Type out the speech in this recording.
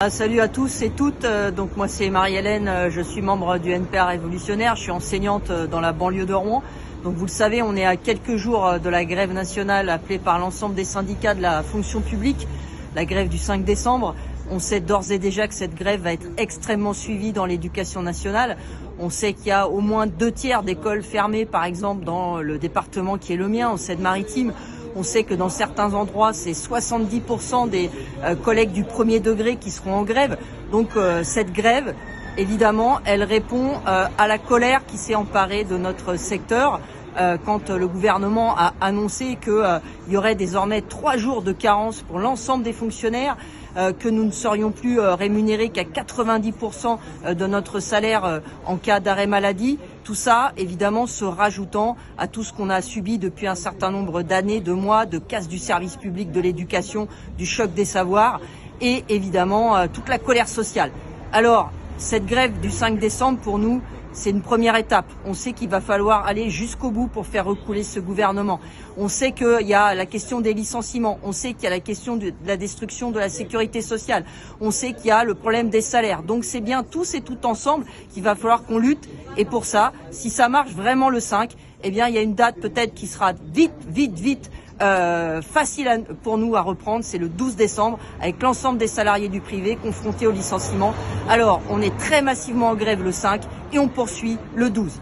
Salut à tous et toutes, donc moi c'est Marie-Hélène, je suis membre du NPA révolutionnaire, je suis enseignante dans la banlieue de Rouen. Donc vous le savez, on est à quelques jours de la grève nationale appelée par l'ensemble des syndicats de la fonction publique, la grève du 5 décembre. On sait d'ores et déjà que cette grève va être extrêmement suivie dans l'éducation nationale. On sait qu'il y a au moins 2/3 d'écoles fermées, par exemple dans le département qui est le mien, en Seine-Maritime. On sait que dans certains endroits, c'est 70% des collègues du premier degré qui seront en grève. Donc cette grève, évidemment, elle répond à la colère qui s'est emparée de notre secteur quand le gouvernement a annoncé qu'il y aurait désormais 3 jours de carence pour l'ensemble des fonctionnaires, que nous ne serions plus rémunérés qu'à 90% de notre salaire en cas d'arrêt maladie. Tout ça, évidemment, se rajoutant à tout ce qu'on a subi depuis un certain nombre d'années, de mois, de casse du service public de l'éducation, du choc des savoirs et évidemment toute la colère sociale. Alors, cette grève du 5 décembre, pour nous, c'est une première étape. On sait qu'il va falloir aller jusqu'au bout pour faire recouler ce gouvernement. On sait qu'il y a la question des licenciements. On sait qu'il y a la question de la destruction de la sécurité sociale. On sait qu'il y a le problème des salaires. Donc c'est bien tous et tout ensemble qu'il va falloir qu'on lutte. Et pour ça, si ça marche vraiment le 5, eh bien il y a une date peut-être qui sera vite facile pour nous à reprendre, c'est le 12 décembre avec l'ensemble des salariés du privé confrontés au licenciement. Alors on est très massivement en grève le 5 et on poursuit le 12.